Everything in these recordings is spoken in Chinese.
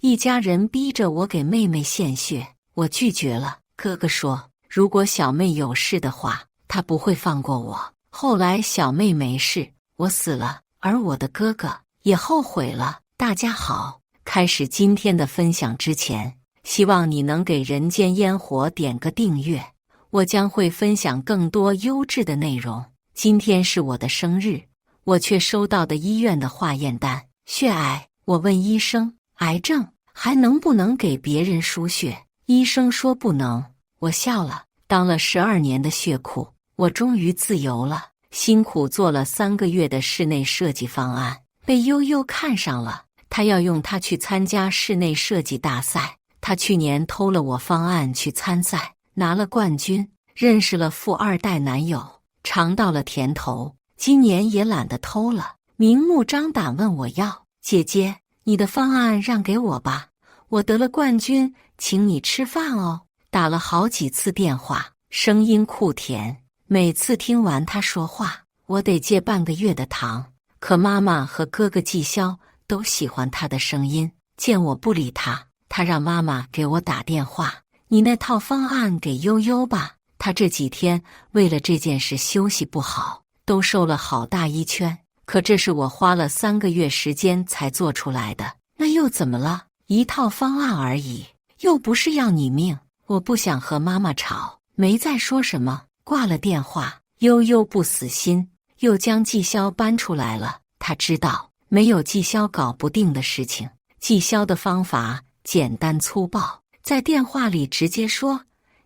一家人逼着我给妹妹献血，我拒绝了。哥哥说，如果小妹有事的话，他不会放过我。后来小妹没事，我死了，而我的哥哥也后悔了。大家好，开始今天的分享之前，希望你能给人间烟火点个订阅，我将会分享更多优质的内容。今天是我的生日，我却收到的医院的化验单，血癌。我问医生，癌症还能不能给别人输血？医生说不能。我笑了，当了12年的血库，我终于自由了。辛苦做了3个月的室内设计方案，被悠悠看上了，他要用它去参加室内设计大赛。他去年偷了我方案去参赛，拿了冠军，认识了富2代男友，尝到了甜头。今年也懒得偷了，明目张胆问我要。姐姐，你的方案让给我吧，我得了冠军，请你吃饭哦。打了好几次电话，声音酷甜。每次听完他说话，我得戒半个月的糖。可妈妈和哥哥季潇都喜欢他的声音，见我不理他，他让妈妈给我打电话，你那套方案给悠悠吧。他这几天为了这件事休息不好，都瘦了好大一圈。可这是我花了3个月时间才做出来的，那又怎么了？一套方案而已，又不是要你命。我不想和妈妈吵，没再说什么，挂了电话。悠悠不死心，又将季潇搬出来了。他知道没有季潇搞不定的事情。季潇的方法简单粗暴，在电话里直接说：“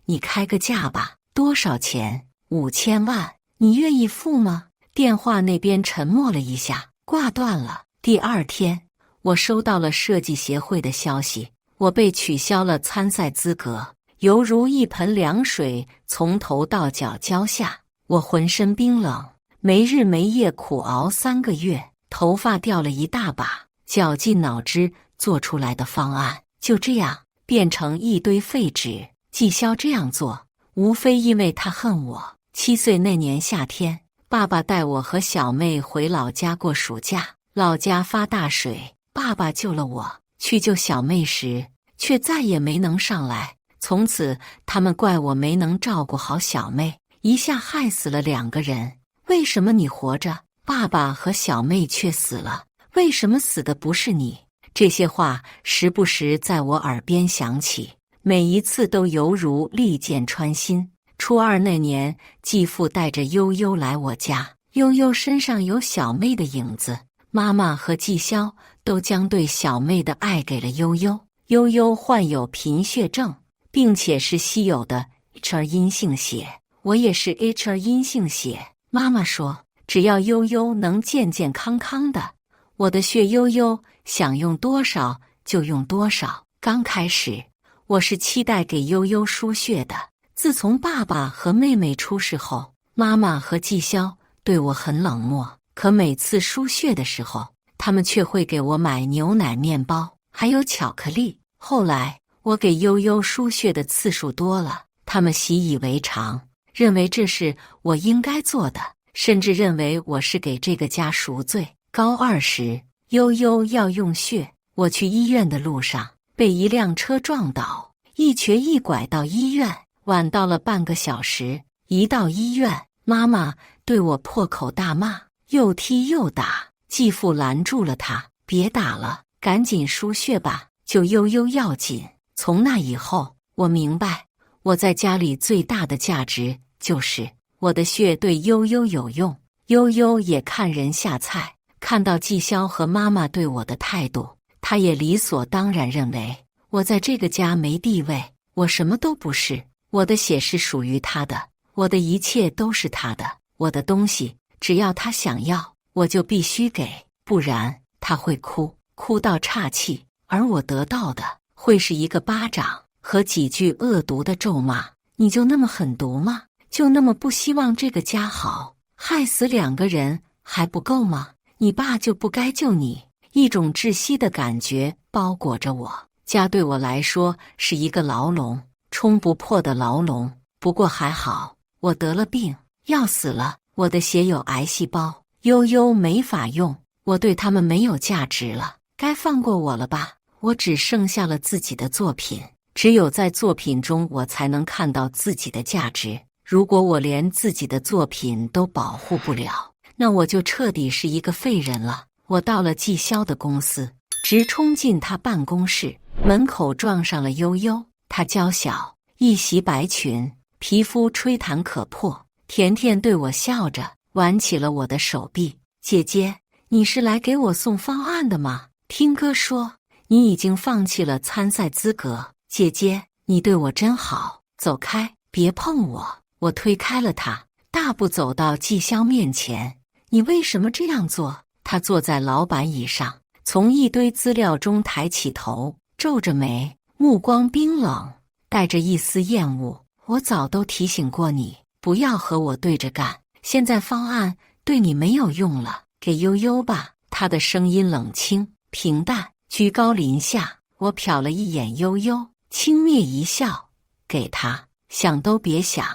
你开个价吧，多少钱？5000万，你愿意付吗？”电话那边沉默了一下，挂断了。第2天，我收到了设计协会的消息，我被取消了参赛资格，犹如一盆凉水从头到脚浇下。我浑身冰冷，没日没夜苦熬3个月，头发掉了一大把，绞尽脑汁做出来的方案就这样变成一堆废纸。季潇这样做，无非因为他恨我。7岁那年夏天，爸爸带我和小妹回老家过暑假，老家发大水，爸爸救了我，去救小妹时却再也没能上来。从此他们怪我没能照顾好小妹，一下害死了2个人。为什么你活着，爸爸和小妹却死了？为什么死的不是你？这些话时不时在我耳边响起，每一次都犹如利剑穿心。初2那年，继父带着悠悠来我家，悠悠身上有小妹的影子，妈妈和季潇都将对小妹的爱给了悠悠。悠悠患有贫血症，并且是稀有的 HR 阴性血，我也是 HR 阴性血。妈妈说，只要悠悠能健健康康的，我的血悠悠想用多少就用多少。刚开始，我是期待给悠悠输血的。自从爸爸和妹妹出事后，妈妈和季潇对我很冷漠，可每次输血的时候，他们却会给我买牛奶、面包，还有巧克力。后来，我给悠悠输血的次数多了，他们习以为常，认为这是我应该做的，甚至认为我是给这个家赎罪。高2时，悠悠要用血，我去医院的路上被一辆车撞倒，一瘸一拐到医院。晚到了半个小时，一到医院，妈妈对我破口大骂，又踢又打。继父拦住了他，别打了，赶紧输血吧，救悠悠要紧。从那以后，我明白，我在家里最大的价值就是我的血对悠悠有用。悠悠也看人下菜，看到季潇和妈妈对我的态度，他也理所当然认为我在这个家没地位，我什么都不是。我的血是属于他的，我的一切都是他的，我的东西只要他想要，我就必须给，不然他会哭到岔气，而我得到的会是一个巴掌和几句恶毒的咒骂。你就那么狠毒吗？就那么不希望这个家好？害死2个人还不够吗？你爸就不该救你？一种窒息的感觉包裹着我，家对我来说是一个牢笼，冲不破的牢笼。不过还好，我得了病，要死了。我的血有癌细胞，悠悠没法用，我对他们没有价值了，该放过我了吧？我只剩下了自己的作品，只有在作品中我才能看到自己的价值。如果我连自己的作品都保护不了，那我就彻底是一个废人了。我到了季潇的公司，直冲进他办公室，门口撞上了悠悠。她娇小，一袭白裙，皮肤吹弹可破。甜甜对我笑着，挽起了我的手臂。姐姐，你是来给我送方案的吗？听哥说，你已经放弃了参赛资格。姐姐，你对我真好，走开，别碰我。我推开了他，大步走到季潇面前。你为什么这样做？他坐在老板椅上，从一堆资料中抬起头，皱着眉，目光冰冷，带着一丝厌恶。我早都提醒过你，不要和我对着干，现在方案对你没有用了，给悠悠吧。他的声音冷清平淡，居高临下。我瞟了一眼悠悠，轻蔑一笑，给他，想都别想，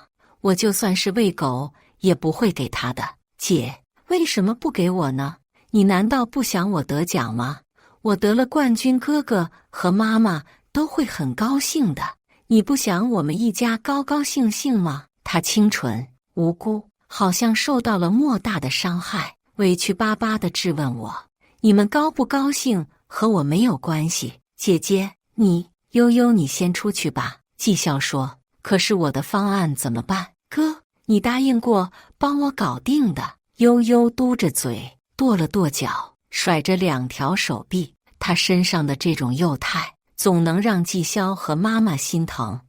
我就算是喂狗也不会给他的。姐，为什么不给我呢？你难道不想我得奖吗？我得了冠军，哥哥和妈妈都会很高兴的。你不想我们一家高高兴兴吗？他清纯无辜，好像受到了莫大的伤害，委屈巴巴地质问我：你们高不高兴和我没有关系。姐姐，悠悠，你先出去吧。季潇说：可是我的方案怎么办？哥，你答应过帮我搞定的。悠悠嘟着嘴，跺了跺脚，甩着两条手臂。他身上的这种幼态，总能让季潇和妈妈心疼。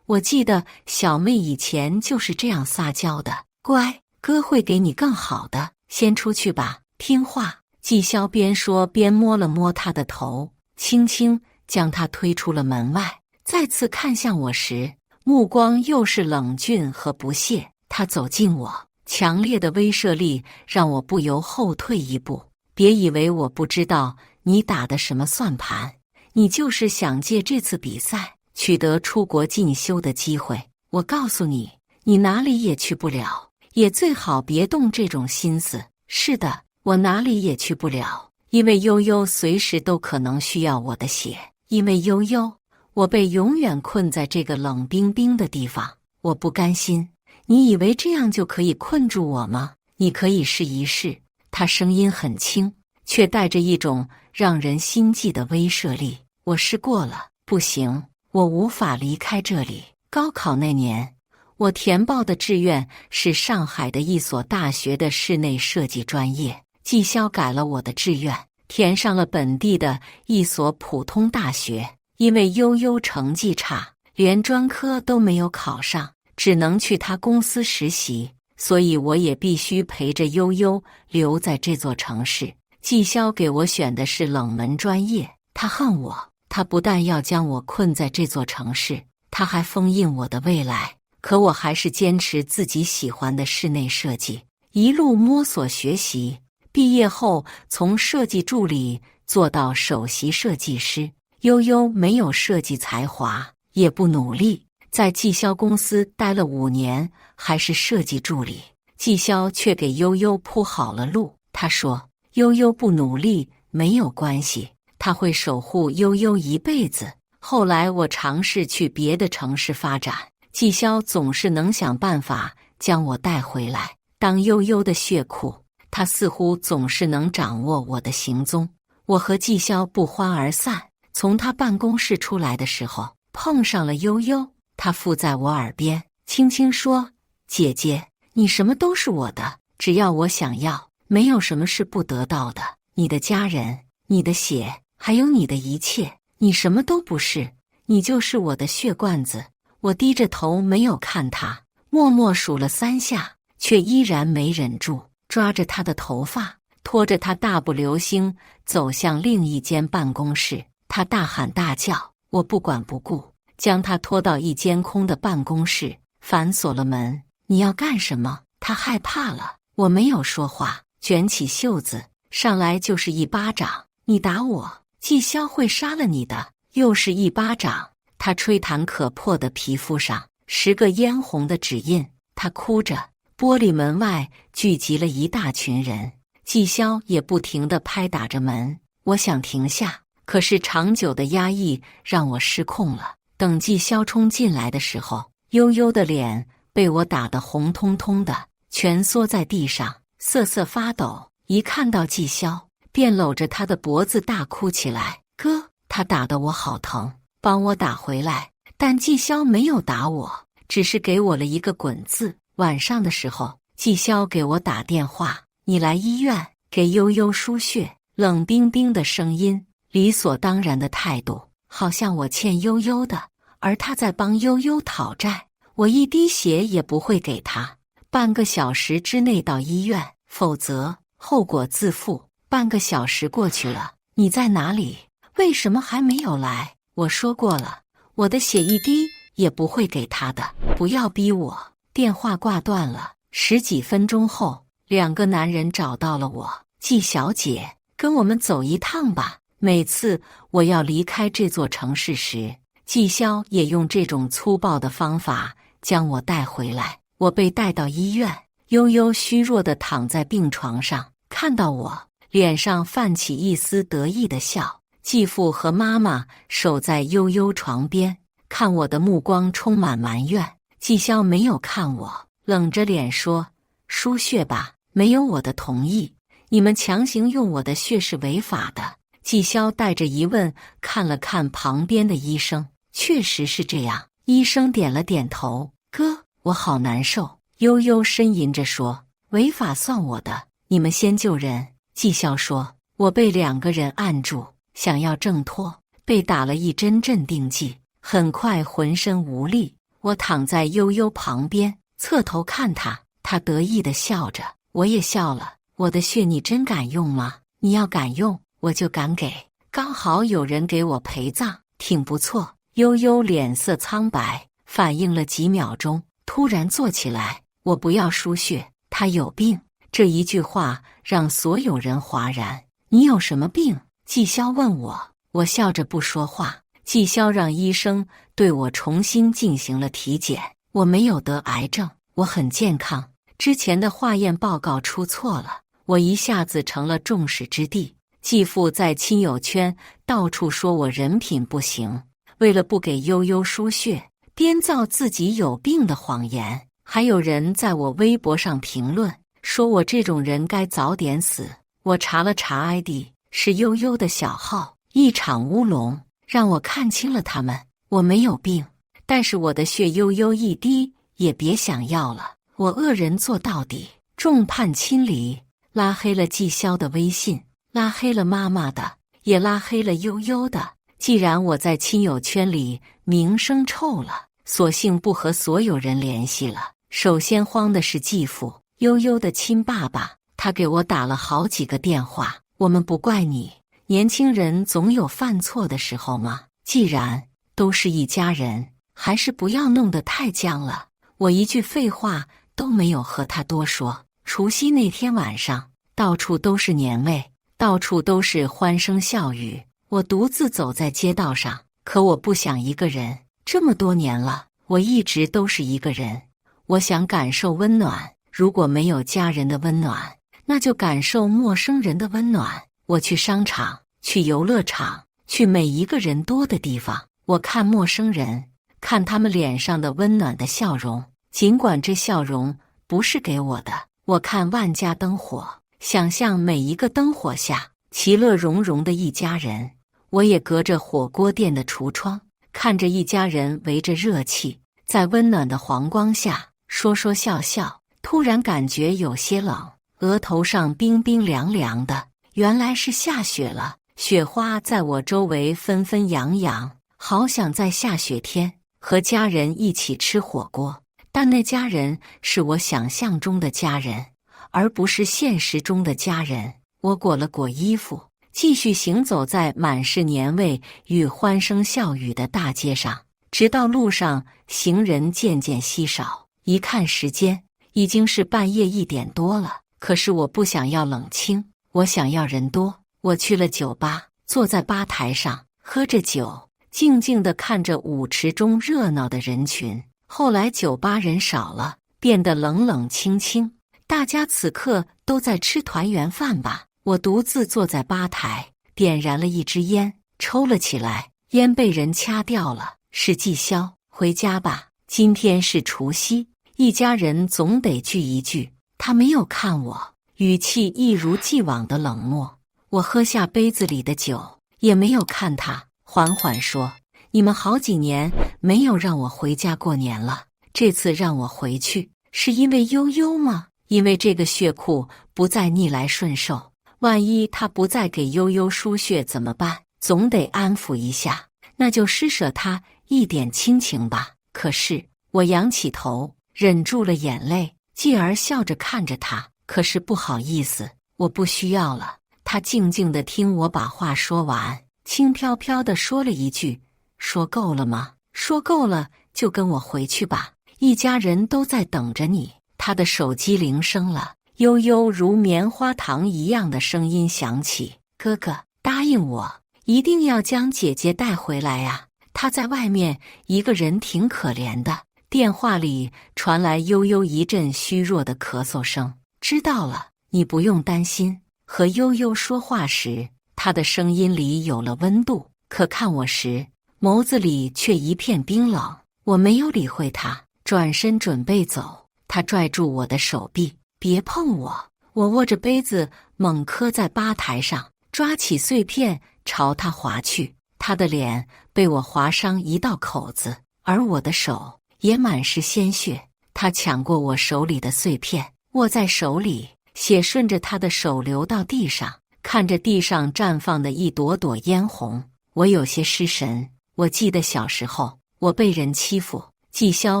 我记得小妹以前就是这样撒娇的。乖，哥会给你更好的。先出去吧，听话。季潇边说边摸了摸她的头，轻轻将她推出了门外。再次看向我时，目光又是冷峻和不屑。他走近我，强烈的威慑力让我不由后退一步。别以为我不知道你打的什么算盘，你就是想借这次比赛取得出国进修的机会。我告诉你，你哪里也去不了，也最好别动这种心思。是的，我哪里也去不了，因为悠悠随时都可能需要我的血。因为悠悠，我被永远困在这个冷冰冰的地方，我不甘心。你以为这样就可以困住我吗？你可以试一试。他声音很轻，却带着一种让人心悸的威慑力。我试过了，不行，我无法离开这里。高考那年，我填报的志愿是上海的一所大学的室内设计专业。季潇改了我的志愿，填上了本地的一所普通大学。因为悠悠成绩差，连专科都没有考上，只能去他公司实习，所以我也必须陪着悠悠留在这座城市。季潇给我选的是冷门专业，他恨我，他不但要将我困在这座城市，他还封印我的未来。可我还是坚持自己喜欢的室内设计，一路摸索学习。毕业后，从设计助理做到首席设计师。悠悠没有设计才华，也不努力，在季潇公司待了5年，还是设计助理。季潇却给悠悠铺好了路。他说：悠悠不努力没有关系，他会守护悠悠一辈子。后来我尝试去别的城市发展，季潇总是能想办法将我带回来，当悠悠的血库。他似乎总是能掌握我的行踪。我和季潇不欢而散。从他办公室出来的时候，碰上了悠悠。他附在我耳边，轻轻说：姐姐，你什么都是我的，只要我想要，没有什么是不得到的。你的家人，你的血，还有你的一切，你什么都不是，你就是我的血罐子。我低着头没有看他，默默数了3下，却依然没忍住，抓着他的头发，拖着他大步流星走向另一间办公室。他大喊大叫，我不管不顾，将他拖到一间空的办公室，反锁了门。你要干什么？他害怕了。我没有说话，卷起袖子，上来就是一巴掌。你打我，季潇会杀了你的。又是一巴掌。他吹弹可破的皮肤上10个嫣红的指印。他哭着。玻璃门外聚集了一大群人，季潇也不停地拍打着门。我想停下，可是长久的压抑让我失控了。等季萧冲进来的时候，悠悠的脸被我打得红彤彤的，蜷缩在地上，瑟瑟发抖。一看到季萧，便搂着他的脖子大哭起来。哥，他打得我好疼，帮我打回来。但季萧没有打我，只是给我了一个滚字。晚上的时候，季萧给我打电话，你来医院给悠悠输血。冷冰冰的声音，理所当然的态度，好像我欠悠悠的，而他在帮悠悠讨债，我一滴血也不会给他。半个小时之内到医院，否则后果自负。半个小时过去了，你在哪里？为什么还没有来？我说过了，我的血一滴也不会给他的，不要逼我。电话挂断了。10几分钟后，2个男人找到了我。季小姐，跟我们走一趟吧。每次我要离开这座城市时，季萧也用这种粗暴的方法将我带回来。我被带到医院，悠悠虚弱地躺在病床上，看到我，脸上泛起一丝得意的笑。继父和妈妈守在悠悠床边，看我的目光充满埋怨。季萧没有看我，冷着脸说：输血吧，没有我的同意，你们强行用我的血是违法的。季萧带着疑问看了看旁边的医生，确实是这样。医生点了点头。哥，我好难受。悠悠呻吟着说：违法算我的，你们先救人。季萧说：我被2个人按住，想要挣脱，被打了一针镇定剂，很快浑身无力。我躺在悠悠旁边，侧头看他，他得意地笑着，我也笑了。我的血你真敢用吗？你要敢用，我就敢给。刚好有人给我陪葬，挺不错。悠悠脸色苍白，反应了几秒钟，突然坐起来。我不要输血，他有病。这一句话让所有人哗然。你有什么病？季萧问我。我笑着不说话。季萧让医生对我重新进行了体检，我没有得癌症，我很健康。之前的化验报告出错了，我一下子成了众矢之的。继父在亲友圈到处说我人品不行，为了不给悠悠输血，编造自己有病的谎言。还有人在我微博上评论，说我这种人该早点死。我查了查 ID， 是悠悠的小号，一场乌龙，让我看清了他们。我没有病，但是我的血悠悠一滴也别想要了。我恶人做到底，众叛亲离，拉黑了季萧的微信，拉黑了妈妈的，也拉黑了悠悠的。既然我在亲友圈里名声臭了，索性不和所有人联系了。首先慌的是继父，悠悠的亲爸爸，他给我打了好几个电话。我们不怪你，年轻人总有犯错的时候嘛。既然都是一家人，还是不要弄得太僵了。我一句废话都没有和他多说。除夕那天晚上，到处都是年味，到处都是欢声笑语。我独自走在街道上，可我不想一个人。这么多年了，我一直都是一个人。我想感受温暖，如果没有家人的温暖，那就感受陌生人的温暖。我去商场，去游乐场，去每一个人多的地方，我看陌生人，看他们脸上的温暖的笑容，尽管这笑容不是给我的。我看万家灯火，想象每一个灯火下其乐融融的一家人。我也隔着火锅店的橱窗，看着一家人围着热气，在温暖的黄光下说说笑笑。突然感觉有些冷，额头上冰冰凉凉的，原来是下雪了。雪花在我周围纷纷扬扬，好想在下雪天和家人一起吃火锅。但那家人是我想象中的家人，而不是现实中的家人。我裹了裹衣服，继续行走在满是年味与欢声笑语的大街上，直到路上行人渐渐稀少。一看时间，已经是半夜1点多了。可是我不想要冷清，我想要人多。我去了酒吧，坐在吧台上，喝着酒，静静地看着舞池中热闹的人群。后来酒吧人少了，变得冷冷清清，大家此刻都在吃团圆饭吧。我独自坐在吧台，点燃了一支烟，抽了起来，烟被人掐掉了。是季霄，回家吧，今天是除夕，一家人总得聚一聚。他没有看我，语气一如既往的冷漠。我喝下杯子里的酒，也没有看他，缓缓说：“你们好几年没有让我回家过年了，这次让我回去，是因为悠悠吗？因为这个血库不再逆来顺受，万一他不再给悠悠输血怎么办？总得安抚一下，那就施舍他一点亲情吧。”可是我仰起头，忍住了眼泪，继而笑着看着他。可是不好意思，我不需要了。他静静地听我把话说完，轻飘飘地说了一句：“说够了吗？说够了就跟我回去吧，一家人都在等着你。”他的手机铃声了，悠悠如棉花糖一样的声音响起：“哥哥，答应我，一定要将姐姐带回来呀。她在外面一个人挺可怜的。”电话里传来悠悠一阵虚弱的咳嗽声。“知道了，你不用担心。”和悠悠说话时，他的声音里有了温度，可看我时，眸子里却一片冰冷。我没有理会他，转身准备走。他拽住我的手臂：“别碰我！”我握着杯子猛磕在吧台上，抓起碎片朝他划去。他的脸被我划伤一道口子，而我的手也满是鲜血。他抢过我手里的碎片，握在手里，血顺着他的手流到地上。看着地上绽放的一朵朵嫣红，我有些失神。我记得小时候，我被人欺负，季霄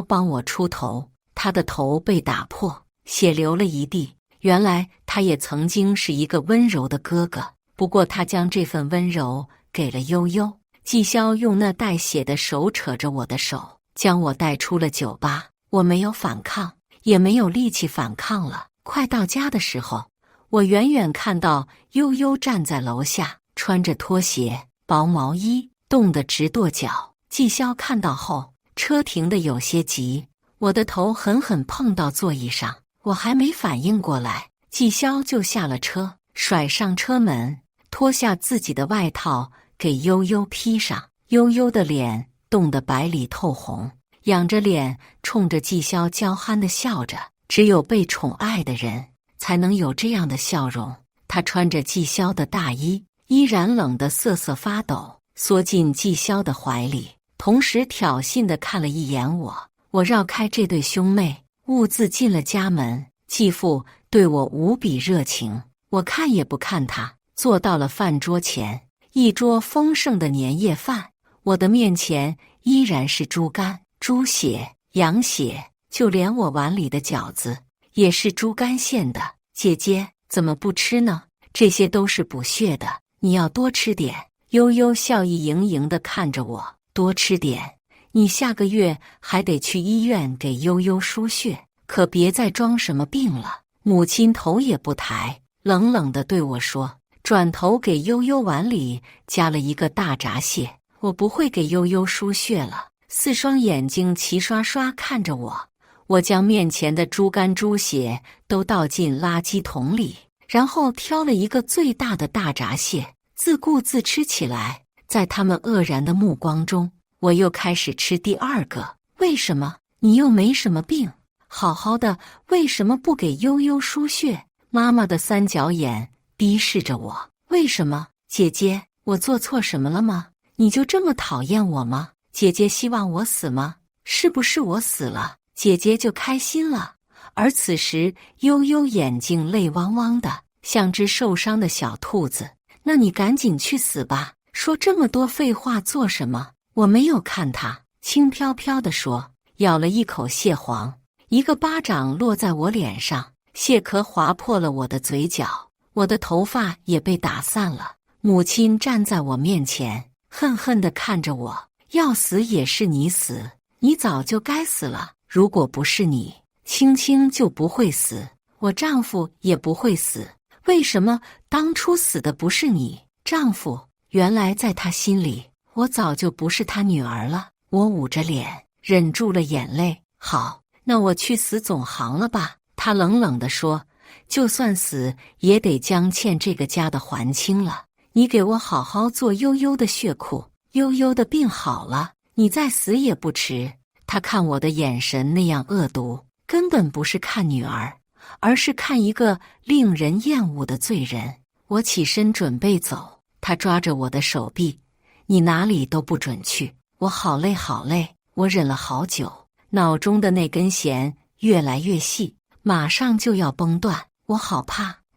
帮我出头，他的头被打破，血流了一地。原来他也曾经是一个温柔的哥哥，不过他将这份温柔给了悠悠。季霄用那带血的手扯着我的手，将我带出了酒吧。我没有反抗，也没有力气反抗了。快到家的时候，我远远看到悠悠站在楼下，穿着拖鞋、薄毛衣，冻得直跺脚。季霄看到后，车停得有些急，我的头狠狠碰到座椅上，我还没反应过来，季霄就下了车，甩上车门，脱下自己的外套给悠悠披上。悠悠的脸冻得白里透红，仰着脸冲着季霄娇憨地笑着。只有被宠爱的人才能有这样的笑容。他穿着季霄的大衣，依然冷得瑟瑟发抖，缩进季霄的怀里，同时挑衅地看了一眼我。我绕开这对兄妹，兀自进了家门。继父对我无比热情，我看也不看他，坐到了饭桌前。一桌丰盛的年夜饭，我的面前依然是猪肝、猪血、羊血，就连我碗里的饺子也是猪肝馅的。姐姐怎么不吃呢？这些都是补血的，你要多吃点。悠悠笑意盈盈地看着我，多吃点。你下个月还得去医院给悠悠输血，可别再装什么病了。母亲头也不抬，冷冷地对我说，转头给悠悠碗里加了一个大闸蟹。我不会给悠悠输血了。四双眼睛齐刷刷看着我。我将面前的猪肝猪血都倒进垃圾桶里，然后挑了一个最大的大闸蟹，自顾自吃起来。在他们愕然的目光中，我又开始吃第二个。为什么？你又没什么病，好好的，为什么不给悠悠输血？妈妈的三角眼逼视着我。为什么？姐姐，我做错什么了吗？你就这么讨厌我吗？姐姐希望我死吗？是不是我死了，姐姐就开心了？而此时，悠悠眼睛泪汪汪的，像只受伤的小兔子。那你赶紧去死吧！说这么多废话做什么？我没有看他，轻飘飘地说，咬了一口蟹黄，一个巴掌落在我脸上，蟹壳划破了我的嘴角，我的头发也被打散了。母亲站在我面前，恨恨地看着我，要死也是你死，你早就该死了。如果不是你，青青就不会死，我丈夫也不会死。为什么当初死的不是你丈夫？原来在他心里，我早就不是他女儿了。我捂着脸，忍住了眼泪。好，那我去死总行了吧？他冷冷地说，就算死也得将欠这个家的还清了。你给我好好做悠悠的血库，悠悠的病好了，你再死也不迟。他看我的眼神那样恶毒，根本不是看女儿，而是看一个令人厌恶的罪人。我起身准备走，他抓着我的手臂，你哪里都不准去。我好累好累，我忍了好久，脑中的那根弦越来越细，马上就要崩断。我好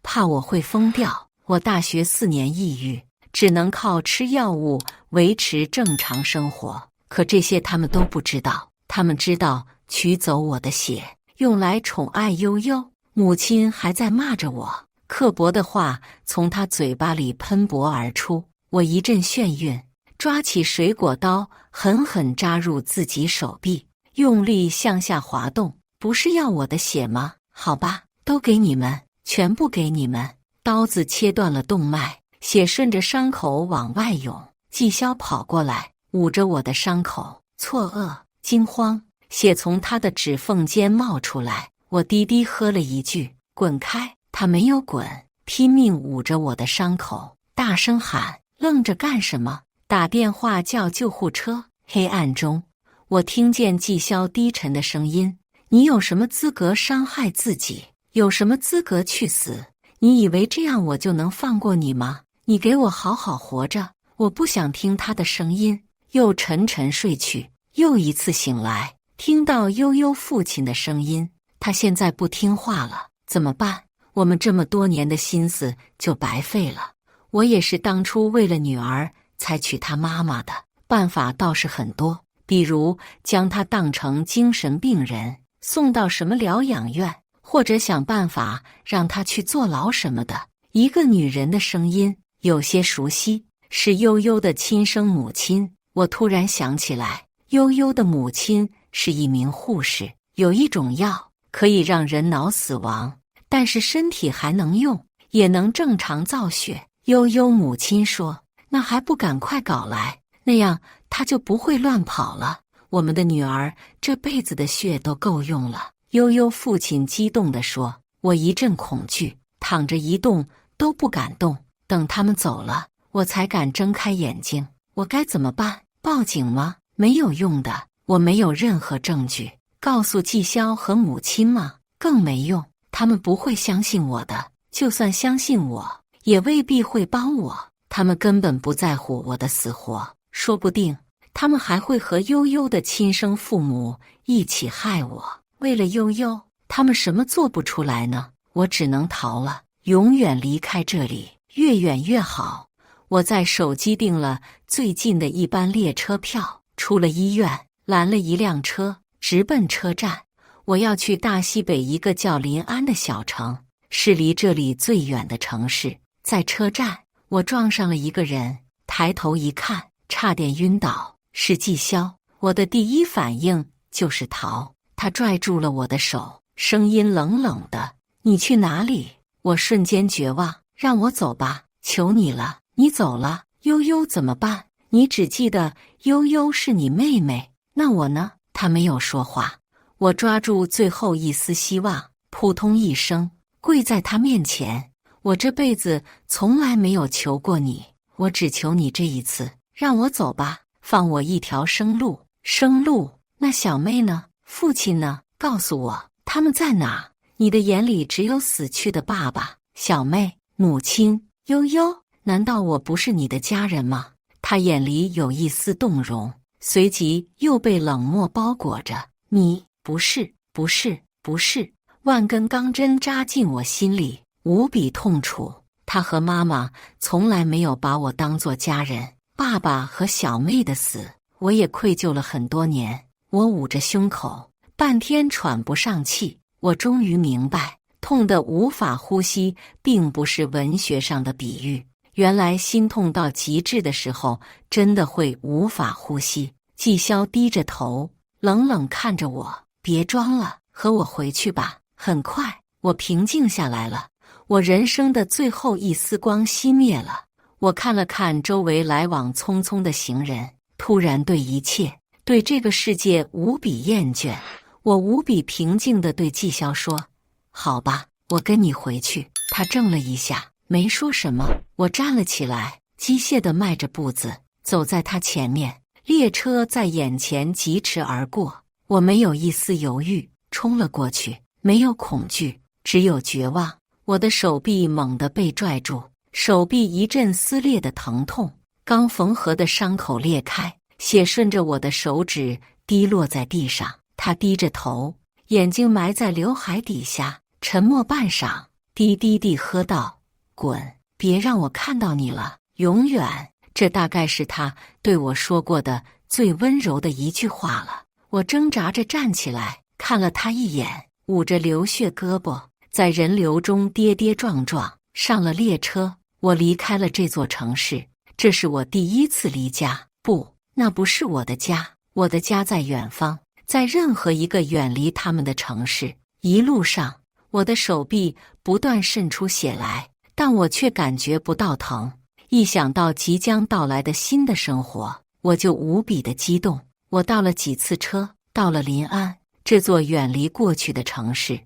怕我会疯掉。我大学4年抑郁，只能靠吃药物维持正常生活。可这些他们都不知道，他们知道取走我的血，用来宠爱悠悠。母亲还在骂着我，刻薄的话从她嘴巴里喷薄而出。我一阵眩晕，抓起水果刀，狠狠扎入自己手臂，用力向下滑动。不是要我的血吗？好吧，都给你们，全部给你们。刀子切断了动脉，血顺着伤口往外涌。季潇跑过来，捂着我的伤口，错愕、惊慌，血从他的指缝间冒出来。我低低喝了一句：“滚开！”他没有滚，拼命捂着我的伤口，大声喊：“愣着干什么？打电话叫救护车！”黑暗中，我听见季潇低沉的声音：“你有什么资格伤害自己？有什么资格去死？你以为这样我就能放过你吗？你给我好好活着！”我不想听他的声音，又沉沉睡去。又一次醒来，听到悠悠父亲的声音：“他现在不听话了，怎么办？我们这么多年的心思就白费了。我也是当初为了女儿才娶她妈妈的，办法倒是很多，比如将她当成精神病人，送到什么疗养院，或者想办法让她去坐牢什么的。”一个女人的声音有些熟悉，是悠悠的亲生母亲。我突然想起来，悠悠的母亲是一名护士，有一种药可以让人脑死亡，但是身体还能用，也能正常造血。悠悠母亲说：“那还不赶快搞来，那样她就不会乱跑了。我们的女儿这辈子的血都够用了。”悠悠父亲激动地说。我一阵恐惧，躺着一动都不敢动。等他们走了，我才敢睁开眼睛。我该怎么办？报警吗？没有用的，我没有任何证据。告诉季潇和母亲吗？更没用，他们不会相信我的。就算相信我，也未必会帮我。他们根本不在乎我的死活，说不定他们还会和悠悠的亲生父母一起害我。为了悠悠，他们什么做不出来呢？我只能逃了，永远离开这里，越远越好。我在手机订了最近的一班列车票，出了医院，拦了一辆车，直奔车站。我要去大西北一个叫临安的小城，是离这里最远的城市。在车站，我撞上了一个人，抬头一看，差点晕倒，是季潇。我的第一反应就是逃，他拽住了我的手，声音冷冷的：“你去哪里？”我瞬间绝望：“让我走吧，求你了。你走了，悠悠怎么办？你只记得悠悠是你妹妹，那我呢？”他没有说话。我抓住最后一丝希望，扑通一声跪在他面前：“我这辈子从来没有求过你，我只求你这一次，让我走吧，放我一条生路。”生路？那小妹呢？父亲呢？告诉我，他们在哪？你的眼里只有死去的爸爸、小妹、母亲、悠悠。难道我不是你的家人吗？他眼里有一丝动容，随即又被冷漠包裹着。你不是，不是，不是！万根钢针扎进我心里，无比痛楚。他和妈妈从来没有把我当作家人，爸爸和小妹的死，我也愧疚了很多年。我捂着胸口，半天喘不上气。我终于明白，痛得无法呼吸，并不是文学上的比喻。原来心痛到极致的时候，真的会无法呼吸。季潇低着头，冷冷看着我：“别装了，和我回去吧。”很快，我平静下来了。我人生的最后一丝光熄灭了。我看了看周围来往匆匆的行人，突然对一切，对这个世界无比厌倦。我无比平静地对季潇说：“好吧，我跟你回去。”他怔了一下，没说什么。我站了起来，机械地迈着步子走在他前面，列车在眼前疾驰而过。我没有一丝犹豫，冲了过去，没有恐惧，只有绝望。我的手臂猛地被拽住，手臂一阵撕裂的疼痛，刚缝合的伤口裂开，血顺着我的手指滴落在地上。他低着头，眼睛埋在刘海底下，沉默半晌，低低地喝道：“滚，别让我看到你了，永远。”这大概是他对我说过的最温柔的一句话了。我挣扎着站起来，看了他一眼，捂着流血胳膊，在人流中跌跌撞撞上了列车。我离开了这座城市，这是我第一次离家。不，那不是我的家，我的家在远方，在任何一个远离他们的城市。一路上，我的手臂不断渗出血来，但我却感觉不到疼。一想到即将到来的新的生活，我就无比的激动。我倒了几次车，到了临安这座远离过去的城市。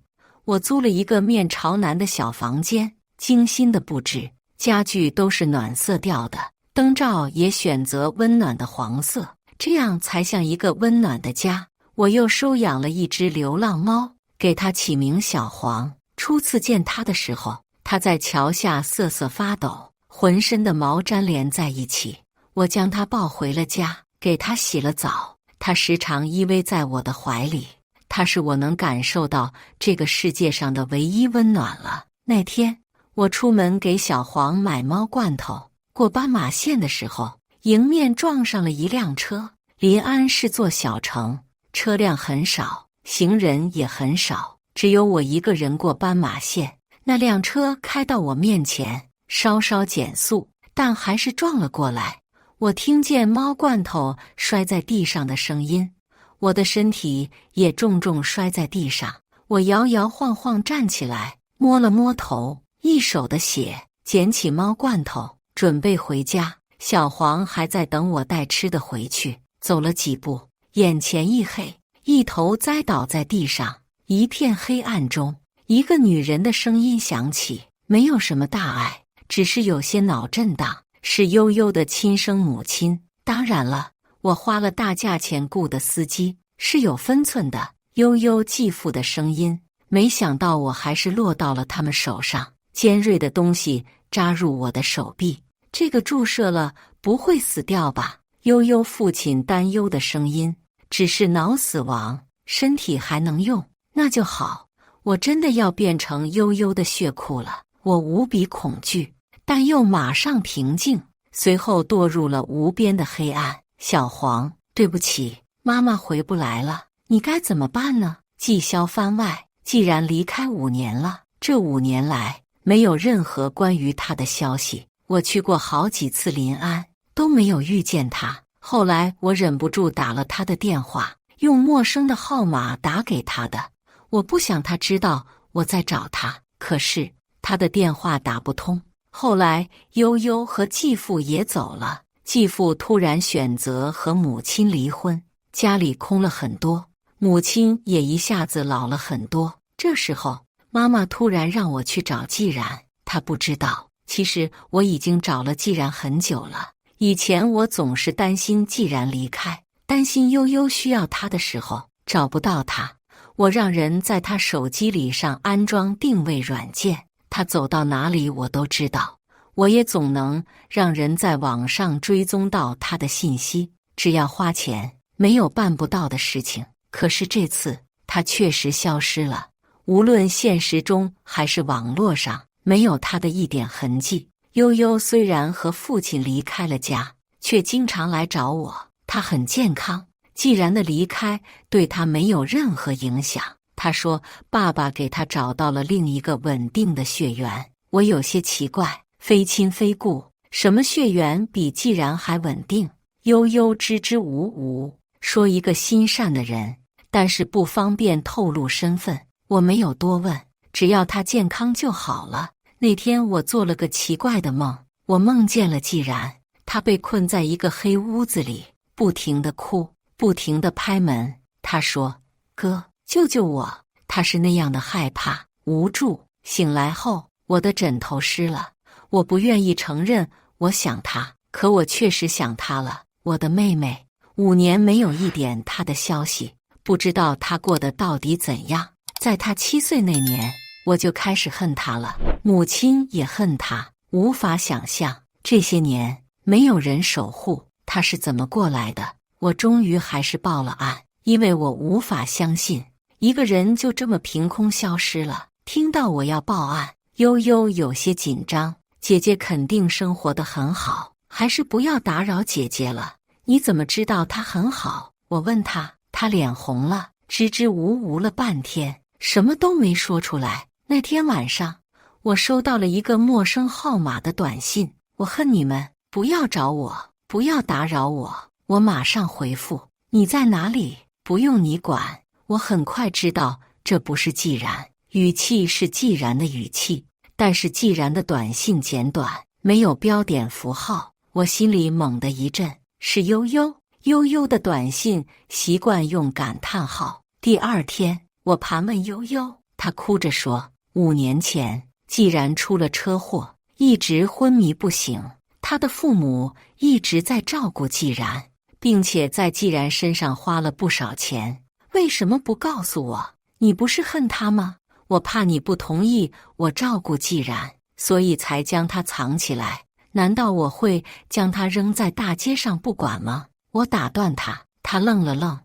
我租了一个面朝南的小房间，精心的布置，家具都是暖色调的，灯罩也选择温暖的黄色，这样才像一个温暖的家。我又收养了一只流浪猫，给它起名小黄。初次见它的时候，它在桥下瑟瑟发抖，浑身的毛粘连在一起。我将它抱回了家，给它洗了澡。它时常依偎在我的怀里，它是我能感受到这个世界上的唯一温暖了。那天，我出门给小黄买猫罐头，过斑马线的时候，迎面撞上了一辆车。临安是座小城，车辆很少，行人也很少，只有我一个人过斑马线。那辆车开到我面前，稍稍减速，但还是撞了过来。我听见猫罐头摔在地上的声音，我的身体也重重摔在地上。我摇摇晃晃站起来，摸了摸头，一手的血，捡起猫罐头，准备回家。小黄还在等我带吃的回去，走了几步，眼前一黑，一头栽倒在地上。一片黑暗中，一个女人的声音响起，没有什么大碍，只是有些脑震荡。是悠悠的亲生母亲。当然了，我花了大价钱雇的司机是有分寸的。悠悠继父的声音，没想到我还是落到了他们手上。尖锐的东西扎入我的手臂，这个注射了不会死掉吧？悠悠父亲担忧的声音，只是脑死亡，身体还能用，那就好。我真的要变成悠悠的血库了。我无比恐惧，但又马上平静，随后堕入了无边的黑暗。小黄，对不起，妈妈回不来了，你该怎么办呢？季萧番外，既然离开5年了，这5年来没有任何关于他的消息。我去过好几次临安，都没有遇见他。后来我忍不住打了他的电话，用陌生的号码打给他的。我不想他知道我在找他，可是他的电话打不通。后来悠悠和继父也走了，继父突然选择和母亲离婚，家里空了很多，母亲也一下子老了很多。这时候妈妈突然让我去找季然，她不知道，其实我已经找了季然很久了。以前我总是担心季然离开，担心悠悠需要他的时候找不到他，我让人在他手机里上安装定位软件，他走到哪里我都知道。我也总能让人在网上追踪到他的信息，只要花钱，没有办不到的事情。可是这次他确实消失了，无论现实中还是网络上，没有他的一点痕迹。悠悠虽然和父亲离开了家，却经常来找我。他很健康，既然的离开对他没有任何影响。他说爸爸给他找到了另一个稳定的血缘。我有些奇怪，非亲非故，什么血缘比既然还稳定？悠悠支支吾吾说一个心善的人，但是不方便透露身份。我没有多问，只要他健康就好了。那天我做了个奇怪的梦，我梦见了季然，他被困在一个黑屋子里，不停地哭，不停地拍门。他说：“哥，救救我！”他是那样的害怕、无助。醒来后，我的枕头湿了，我不愿意承认我想她，可我确实想她了。我的妹妹5年没有一点她的消息，不知道她过得到底怎样。在她7岁那年，我就开始恨她了，母亲也恨她。无法想象这些年没有人守护她是怎么过来的。我终于还是报了案，因为我无法相信一个人就这么凭空消失了。听到我要报案，悠悠有些紧张。姐姐肯定生活得很好，还是不要打扰姐姐了。你怎么知道她很好？我问她，她脸红了，支支吾吾了半天，什么都没说出来。那天晚上，我收到了一个陌生号码的短信，我恨你们，不要找我，不要打扰我。我马上回复，你在哪里？不用你管。我很快知道这不是既然，语气是既然的语气，但是既然的短信简短，没有标点符号。我心里猛地一震，是悠悠。悠悠的短信习惯用感叹号。第二天，我盘问悠悠，她哭着说，5年前既然出了车祸，一直昏迷不醒，她的父母一直在照顾既然，并且在既然身上花了不少钱。为什么不告诉我？你不是恨他吗？我怕你不同意我照顾既然，所以才将他藏起来。难道我会将他扔在大街上不管吗？我打断他，他愣了愣。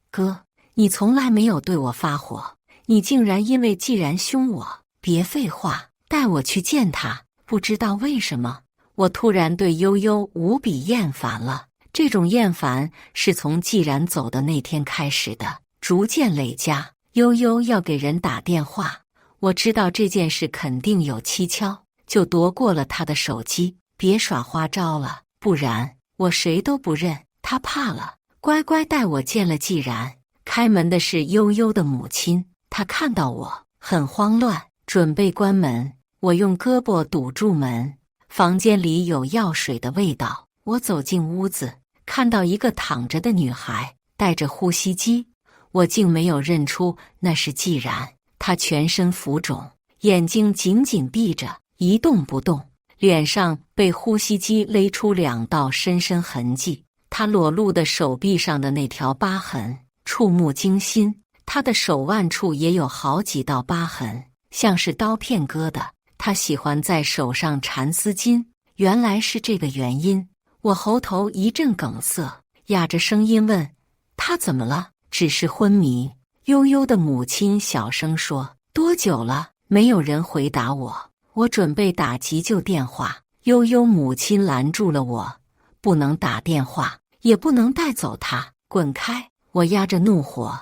哥，你从来没有对我发火，你竟然因为既然凶我。别废话，带我去见他。不知道为什么，我突然对悠悠无比厌烦了。这种厌烦是从既然走的那天开始的，逐渐累加。悠悠要给人打电话，我知道这件事肯定有蹊跷，就夺过了他的手机。别耍花招了，不然我谁都不认。他怕了，乖乖带我见了既然。开门的是悠悠的母亲，她看到我很慌乱，准备关门。我用胳膊堵住门，房间里有药水的味道。我走进屋子，看到一个躺着的女孩，带着呼吸机。我竟没有认出那是既然。她全身浮肿，眼睛紧紧闭着，一动不动，脸上被呼吸机勒出2道深深痕迹。她裸露的手臂上的那条疤痕触目惊心，她的手腕处也有好几道疤痕，像是刀片割的。她喜欢在手上缠丝巾，原来是这个原因。我喉头一阵梗塞，哑着声音问，她怎么了？只是昏迷。悠悠的母亲小声说，多久了？没有人回答我。我准备打急救电话，悠悠母亲拦住了我，不能打电话，也不能带走她，滚开！我压着怒火，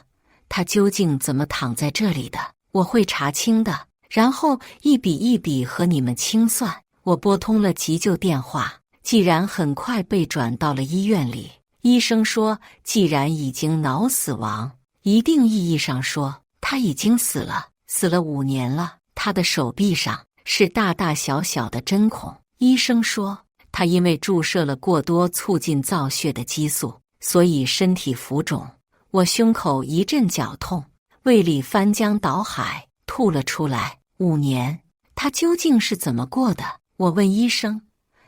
她究竟怎么躺在这里的？我会查清的，然后一笔一笔和你们清算。我拨通了急救电话，既然很快被转到了医院里。医生说既然已经脑死亡，一定意义上说他已经死了，死了5年了。他的手臂上是大大小小的针孔，医生说他因为注射了过多促进造血的激素，所以身体浮肿。我胸口一阵绞痛，胃里翻江倒海，吐了出来。5年，他究竟是怎么过的？我问医生，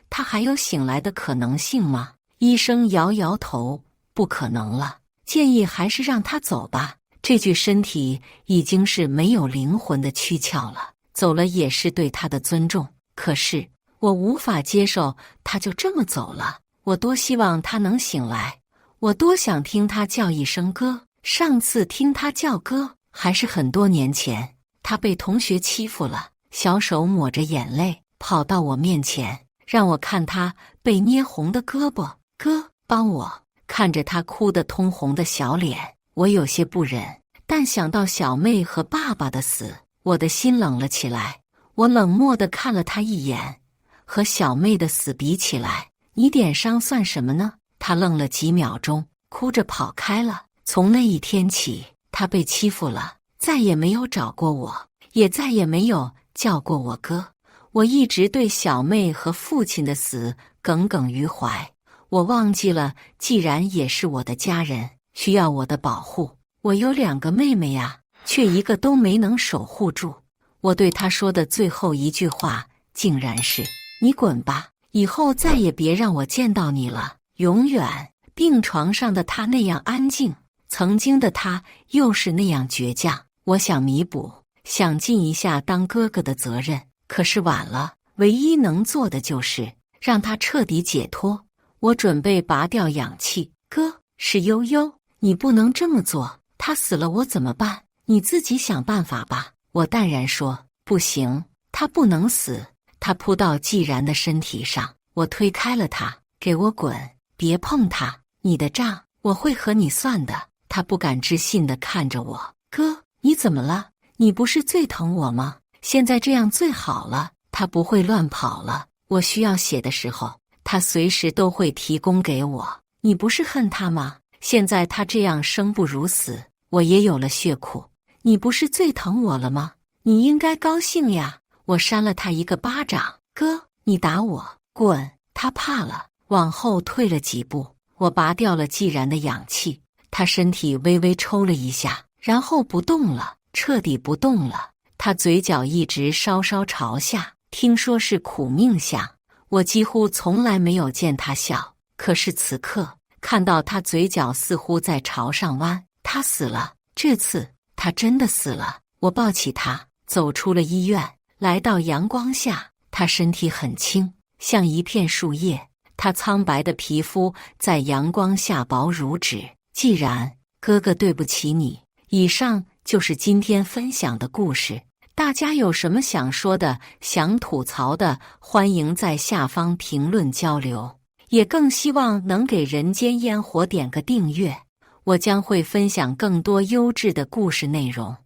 他还有醒来的可能性吗？医生摇摇头，不可能了，建议还是让他走吧。这具身体已经是没有灵魂的躯壳了，走了也是对他的尊重。可是我无法接受他就这么走了。我多希望他能醒来，我多想听他叫一声哥。上次听他叫哥还是很多年前，他被同学欺负了，小手抹着眼泪跑到我面前，让我看他被捏红的胳膊。哥，帮我。看着他哭得通红的小脸，我有些不忍，但想到小妹和爸爸的死，我的心冷了起来。我冷漠地看了他一眼，和小妹的死比起来，你点伤算什么呢？他愣了几秒钟，哭着跑开了。从那一天起，他被欺负了，再也没有找过我，也再也没有叫过我哥。我一直对小妹和父亲的死耿耿于怀。我忘记了，既然也是我的家人，需要我的保护。我有2个妹妹呀，却一个都没能守护住。我对她说的最后一句话，竟然是：你滚吧。以后再也别让我见到你了，永远。病床上的他那样安静，曾经的他又是那样倔强。我想弥补，想尽一下当哥哥的责任，可是晚了。唯一能做的就是让他彻底解脱。我准备拔掉氧气。哥，是悠悠，你不能这么做。他死了我怎么办？你自己想办法吧。我淡然说，不行，他不能死。他扑到季然的身体上，我推开了他，给我滚，别碰他。你的账我会和你算的。他不敢置信地看着我，哥，你怎么了？你不是最疼我吗？现在这样最好了，他不会乱跑了。我需要血的时候，他随时都会提供给我。你不是恨他吗？现在他这样生不如死，我也有了血库。你不是最疼我了吗？你应该高兴呀。我扇了他一个巴掌，哥，你打我，滚！他怕了，往后退了几步。我拔掉了季然的氧气，他身体微微抽了一下，然后不动了，彻底不动了。他嘴角一直稍稍朝下，听说是苦命相。我几乎从来没有见他笑，可是此刻看到他嘴角似乎在朝上弯。他死了，这次他真的死了。我抱起他，走出了医院，来到阳光下。他身体很轻，像一片树叶。他苍白的皮肤在阳光下薄如纸。既然哥哥对不起你。以上就是今天分享的故事。大家有什么想说的、想吐槽的，欢迎在下方评论交流。也更希望能给人间烟火点个订阅，我将会分享更多优质的故事内容。